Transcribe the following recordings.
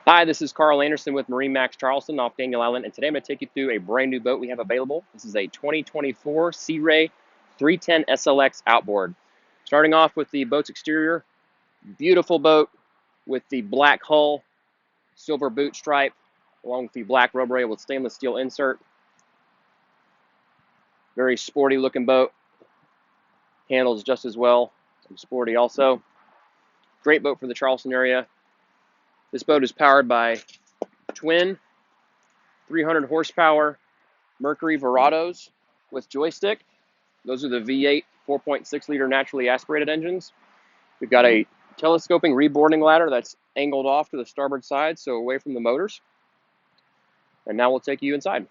Hi, this is Carl Anderson with MarineMax Charleston off Daniel Island, and today I'm going to take you through a brand new boat we have available. This is a 2024 Sea Ray 310 SLX Outboard. Starting off with the boat's exterior, beautiful boat with the black hull, silver boot stripe, along with the black rubber rail with stainless steel insert. Very sporty looking boat. Handles just as well, some sporty also. Great boat for the Charleston area. This boat is powered by twin 300 horsepower Mercury Verados with joystick. Those are the V8 4.6 liter naturally aspirated engines. We've got a telescoping reboarding ladder that's angled off to the starboard side, so away from the motors. And now we'll take you inside.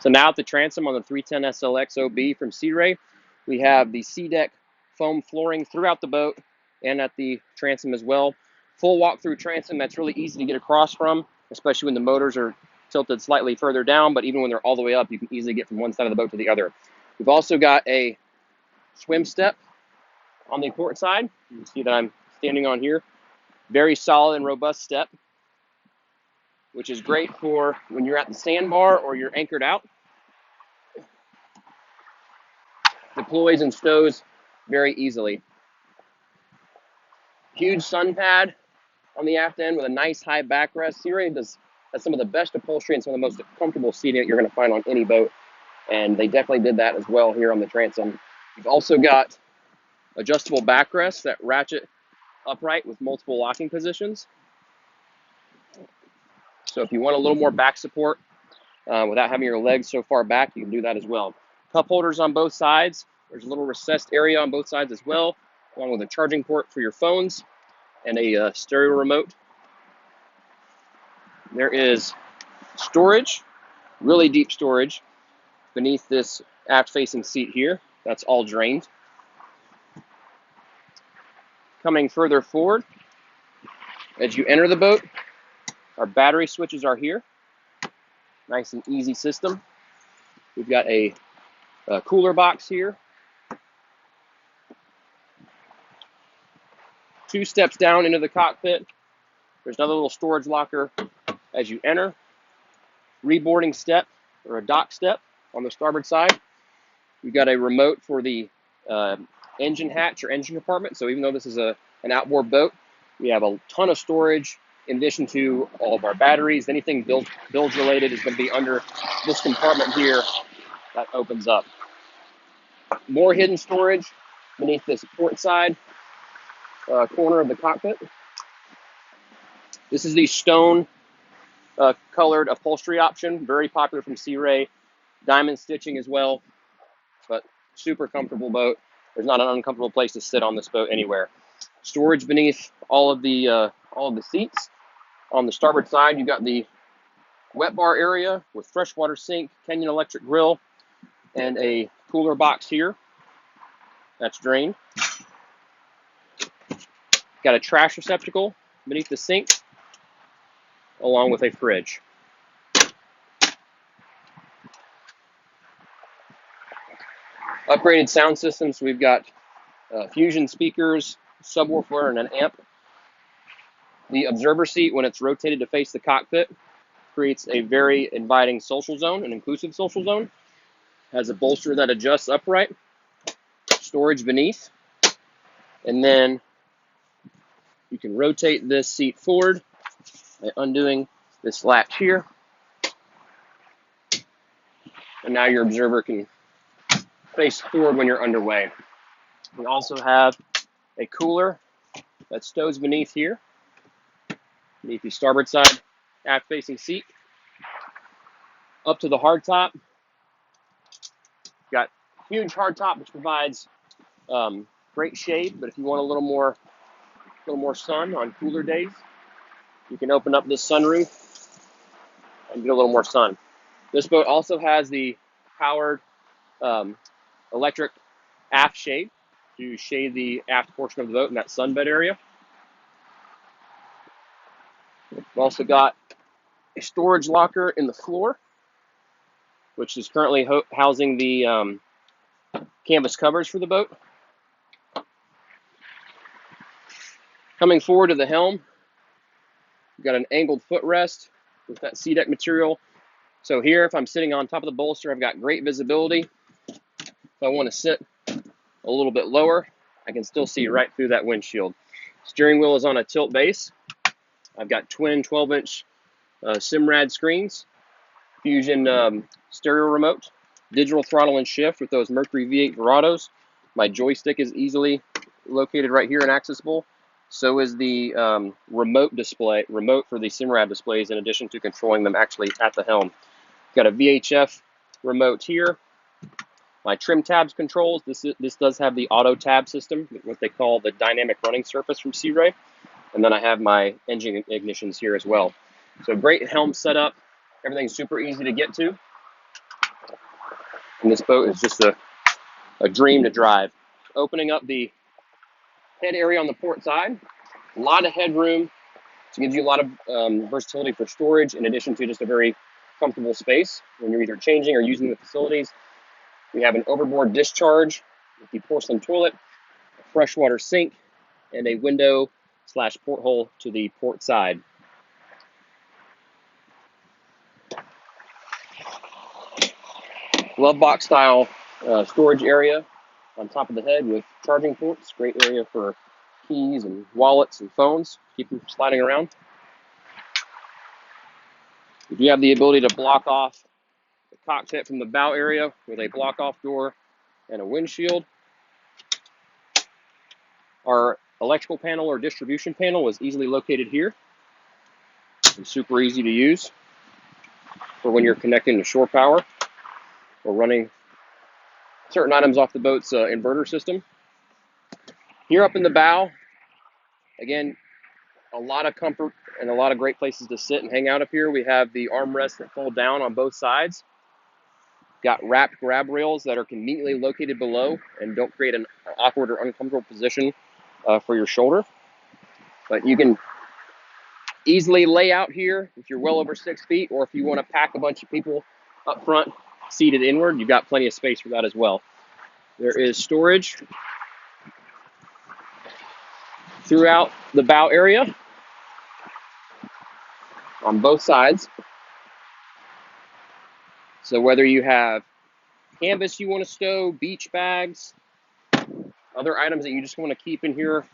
So now at the transom on the 310 SLX OB from Sea Ray, we have the sea deck foam flooring throughout the boat and at the transom as well. Full walk-through transom that's really easy to get across from, especially when the motors are tilted slightly further down, but even when they're all the way up, you can easily get from one side of the boat to the other. We've also got a swim step on the port side. You can see that I'm standing on here. Very solid and robust step, which is great for when you're at the sandbar or you're anchored out. Deploys and stows very easily. Huge sun pad on the aft end with a nice high backrest. Sea Ray has some of the best upholstery and some of the most comfortable seating that you're going to find on any boat, and they definitely did that as well here on the transom. You've also got adjustable backrests that ratchet upright with multiple locking positions. So if you want a little more back support without having your legs so far back, you can do that as well. Cup holders on both sides. There's a little recessed area on both sides as well, along with a charging port for your phones and a stereo remote. There is storage, really deep storage, beneath this aft-facing seat here. That's all drained. Coming further forward, as you enter the boat, our battery switches are here. Nice and easy system. We've got a cooler box here. 2 steps down into the cockpit. There's another little storage locker as you enter. Reboarding step or a dock step on the starboard side. We've got a remote for the engine hatch or engine compartment. So even though this is an outboard boat, we have a ton of storage in addition to all of our batteries. Anything bilge related is going to be under this compartment here that opens up. More hidden storage beneath this port side corner of the cockpit. This is the stone colored upholstery option, very popular from Sea Ray. Diamond stitching as well, but super comfortable boat. There's not an uncomfortable place to sit on this boat anywhere. Storage beneath all of the seats. On the starboard side, you've got the wet bar area with freshwater sink, Kenyon electric grill, and a cooler box here. That's drained. Got a trash receptacle beneath the sink, along with a fridge. Upgraded sound systems. We've got Fusion speakers, subwoofer, and an amp. The observer seat, when it's rotated to face the cockpit, creates a very inviting social zone, an inclusive social zone. Has a bolster that adjusts upright, storage beneath, and then you can rotate this seat forward by undoing this latch here. And now your observer can face forward when you're underway. We also have a cooler that stows beneath here, beneath the starboard side aft-facing seat. Up to the hardtop. Got huge hardtop, which provides great shade, but if you want a little more sun on cooler days, you can open up this sunroof and get a little more sun. This boat also has the powered electric aft shade to shade the aft portion of the boat in that sunbed area. We've also got a storage locker in the floor, which is currently housing the canvas covers for the boat. Coming forward to the helm, We've got an angled footrest with that sea deck material. So here, if I'm sitting on top of the bolster, I've got great visibility. If I want to sit a little bit lower, I can still see right through that windshield. Steering wheel is on a tilt base. I've got twin 12-inch Simrad screens, Fusion stereo remote, digital throttle and shift with those Mercury V8 Verados. My joystick is easily located right here and accessible. So is the remote for the Simrad displays, in addition to controlling them actually at the helm. Got a VHF remote here. My trim tabs controls. This does have the auto tab system, what they call the dynamic running surface from Sea Ray. And then I have my engine ignitions here as well. So great helm setup. Everything's super easy to get to. And this boat is just a dream to drive. Opening up the head area on the port side. A lot of headroom. So it gives you a lot of versatility for storage, in addition to just a very comfortable space when you're either changing or using the facilities. We have an overboard discharge with the porcelain toilet, a freshwater sink, and a window/porthole to the port side. Glove box style storage area on top of the head with charging ports. Great area for keys and wallets and phones. Keep them sliding around. We do have the ability to block off the cockpit from the bow area with a block off door and a windshield. Our electrical panel or distribution panel is easily located here. It's super easy to use for when you're connecting to shore power or running certain items off the boat's inverter system. Here up in the bow, again, a lot of comfort and a lot of great places to sit and hang out up here. We have the armrests that fold down on both sides. Got wrapped grab rails that are conveniently located below and don't create an awkward or uncomfortable position for your shoulder. But you can easily lay out here if you're well over 6 feet, or if you want to pack a bunch of people up front seated inward, you've got plenty of space for that as well. There is storage throughout the bow area on both sides. So whether you have canvas you want to stow, beach bags, other items that you just want to keep in here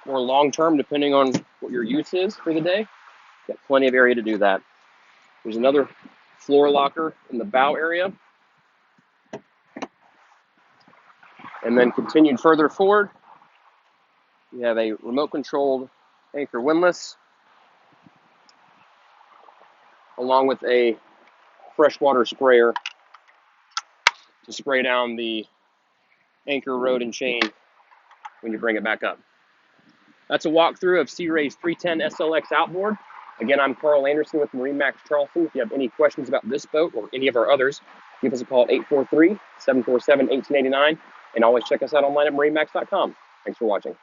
more long-term, depending on what your use is for the day, got plenty of area to do that. There's another floor locker in the bow area. And then continued further forward, we have a remote-controlled anchor windlass, along with a freshwater sprayer to spray down the anchor, rod, and chain when you bring it back up. That's a walkthrough of Sea Ray's 310 SLX Outboard. Again, I'm Carl Anderson with MarineMax Charleston. If you have any questions about this boat or any of our others, give us a call at 843-747-1889, and always check us out online at MarineMax.com. Thanks for watching.